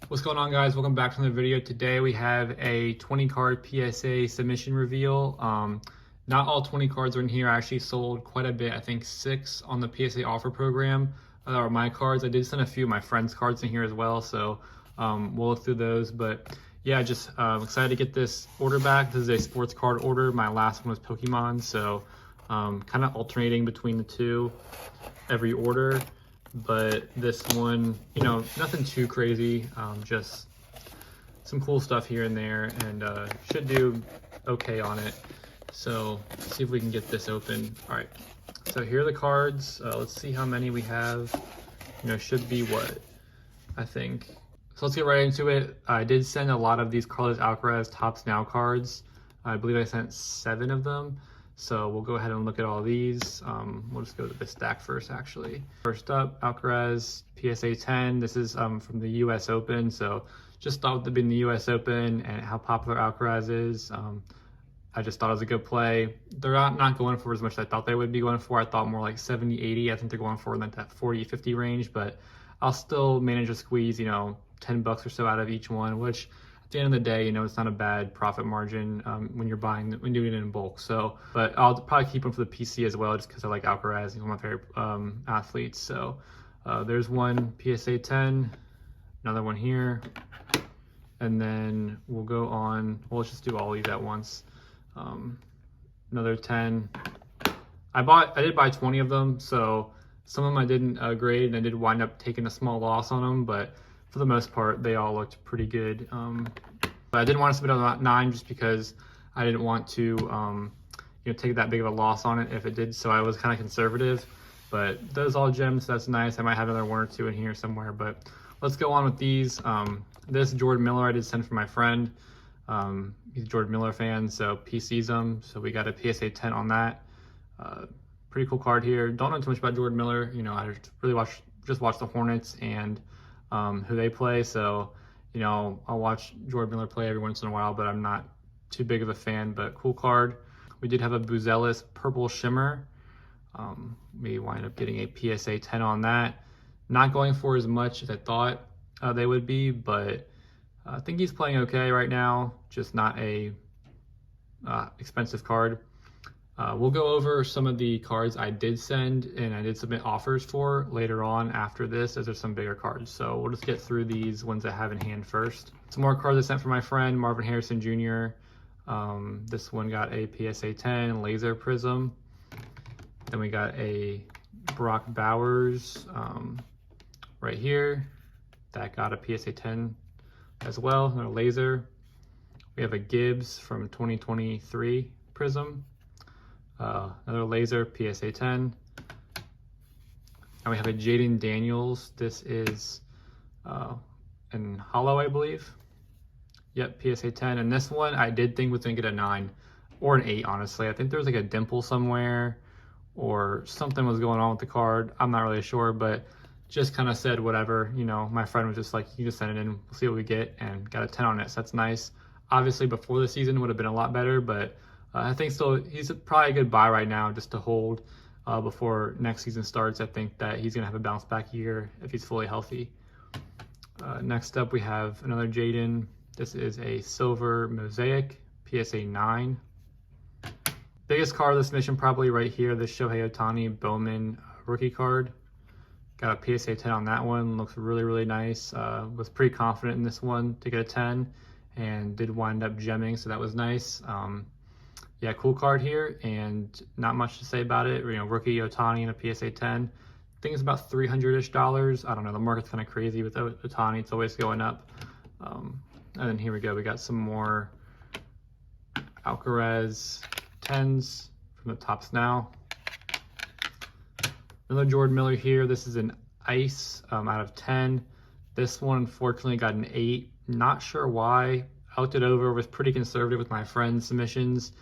What's going on, guys? Welcome back to the video. Today we have a 20 card PSA submission reveal. Not all 20 cards are in here. I actually sold quite a bit. I think 6 on the PSA offer program are my cards. I did send a few of my friends' cards in here as well, so we'll look through those. But yeah, just excited to get this order back. This is a sports card order. My last one was Pokemon, so kind of alternating between the two every order. But this one, you know, nothing too crazy, just some cool stuff here and there, and should do okay on it. So let's see if we can get this open. All right, so here are the cards. Let's see how many we have. You know, should be what I think. So let's get right into it. I did send a lot of these Carlos Alcaraz Topps Now cards. I believe I sent 7 of them. So we'll go ahead and look at all these. We'll just go to the stack first, actually. First up, Alcaraz PSA 10. This is from the US Open. So just thought with it being the US Open and how popular Alcaraz is, I just thought it was a good play. They're not going for as much as I thought they would be going for. I thought more like 70, 80. I think they're going for like that 40, 50 range, but I'll still manage to squeeze, you know, 10 bucks or so out of each one, which at the end of the day, you know, it's not a bad profit margin when doing it in bulk. So, but I'll probably keep them for the PC as well, just because I like Alcaraz. He's one of my favorite athletes. So there's one PSA 10, another one here, and then we'll go on. Well, let's just do all these at once. Another 10. I did buy 20 of them, so some of them I didn't grade, and I did wind up taking a small loss on them, but for the most part, they all looked pretty good. But I didn't want to submit on 9 just because I didn't want to, you know, take that big of a loss on it if it did. So I was kind of conservative. But those all gems, so that's nice. I might have another 1 or 2 in here somewhere. But let's go on with these. This Jordan Miller I did send for my friend. He's a Jordan Miller fan, so PCs them. So we got a PSA 10 on that. Pretty cool card here. Don't know too much about Jordan Miller. You know, I really just watch the Hornets and who they play. So, you know, I'll watch Jordan Miller play every once in a while, but I'm not too big of a fan. But cool card. We did have a Buzelis Purple Shimmer. We wind up getting a PSA 10 on that. Not going for as much as I thought they would be, but I think he's playing okay right now. Just not a expensive card. We'll go over some of the cards I did send and I did submit offers for later on after this, as there's some bigger cards. So we'll just get through these ones I have in hand first. Some more cards I sent for my friend, Marvin Harrison Jr. This one got a PSA 10 Laser Prism. Then we got a Brock Bowers right here. That got a PSA 10 as well, another laser. We have a Gibbs from 2023 Prism. Another laser, PSA 10. And we have a Jaden Daniels. This is in hollow, I believe. Yep, PSA 10. And this one I did think was going to get a 9 or an 8, honestly. I think there was like a dimple somewhere or something was going on with the card. I'm not really sure, but just kind of said whatever. You know, my friend was just like, you just send it in, we'll see what we get, and got a 10 on it, so that's nice. Obviously, before the season would have been a lot better, but I think still he's probably a good buy right now just to hold before next season starts. I think that he's going to have a bounce back year if he's fully healthy. Next up, we have another Jaden. This is a silver mosaic, PSA 9. Biggest card of this mission probably right here, the Shohei Ohtani Bowman rookie card. Got a PSA 10 on that one. Looks really, really nice. Was pretty confident in this one to get a 10 and did wind up gemming, so that was nice. Yeah, cool card here, and not much to say about it. You know, rookie Ohtani and a PSA 10. I think it's about $300-ish. I don't know. The market's kind of crazy with Ohtani. It's always going up. And then here we go. We got some more Alcaraz 10s from the Topps Now. Another Jordan Miller here. This is an ice out of 10. This one unfortunately got an 8. Not sure why. I looked it over. Was pretty conservative with my friend's submissions,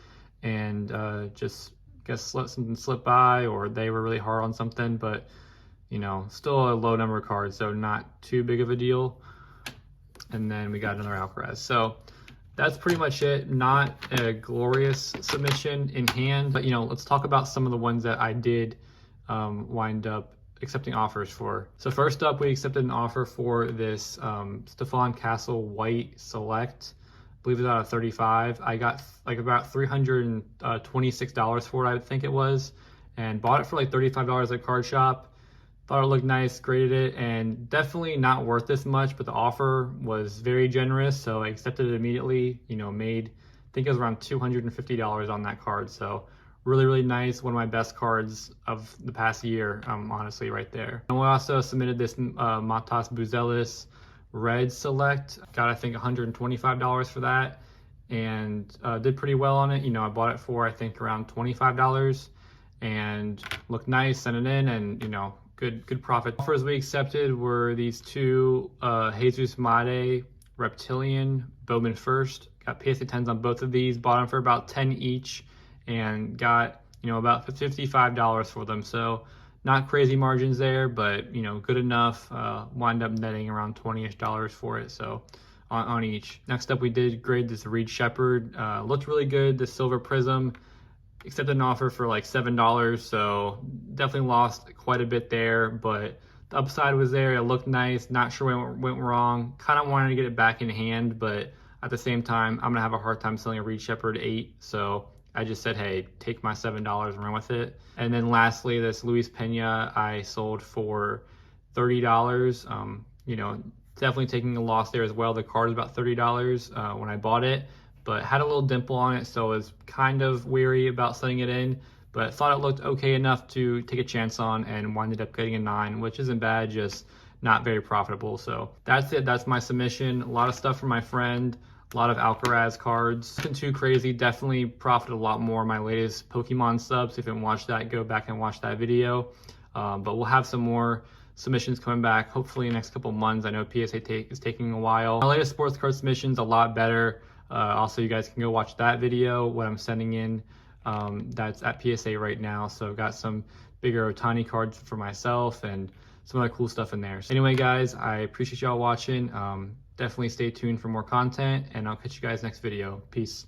and just guess let something slip by, or they were really hard on something. But you know, still a low number of cards, so not too big of a deal. And then we got another Alcaraz. So that's pretty much it. Not a glorious submission in hand, but you know, let's talk about some of the ones that I did wind up accepting offers for. So first up, we accepted an offer for this Stephon Castle White Select. I believe it was out of 35. I got like about $326 for it, I think it was, and bought it for like $35 at Card Shop. Thought it looked nice, graded it, and definitely not worth this much, but the offer was very generous, so I accepted it immediately. You know, made, I think it was around $250 on that card, so really, really nice. One of my best cards of the past year, honestly, right there. And we also submitted this Matas Buzelis Red Select. Got, I think, $125 for that, and did pretty well on it. You know, I bought it for, I think, around $25, and looked nice, sent it in, and, you know, good profit. Offers we accepted were these two Jesus Made Reptilian Bowman First. Got PSA 10s on both of these, bought them for about 10 each, and got, you know, about $55 for them. So not crazy margins there, but, you know, good enough. Wind up netting around $20-ish for it, so on each. Next up, we did grade this Reed Shepherd. Looked really good, the Silver Prism. Accepted an offer for like $7, so definitely lost quite a bit there, but the upside was there. It looked nice. Not sure where it went wrong. Kind of wanted to get it back in hand, but at the same time, I'm gonna have a hard time selling a Reed Shepherd 8, so I just said, hey, take my $7 and run with it. And then lastly, this Luis Pena I sold for $30. You know, definitely taking a loss there as well. The card was about $30 when I bought it, but had a little dimple on it, so I was kind of weary about setting it in, but thought it looked okay enough to take a chance on, and winded up getting a 9, which isn't bad, just not very profitable. So that's it. That's my submission. A lot of stuff from my friend, a lot of Alcaraz cards. Nothing too crazy. Definitely profited a lot more. My latest Pokemon subs, if you haven't watched that, go back and watch that video. But we'll have some more submissions coming back hopefully in the next couple months. I know PSA is taking a while. My latest sports card submission's a lot better. Also, you guys can go watch that video, what I'm sending in. That's at PSA right now. So I've got some bigger Otani cards for myself and some other cool stuff in there. So anyway, guys, I appreciate y'all watching. Definitely stay tuned for more content, and I'll catch you guys next video. Peace.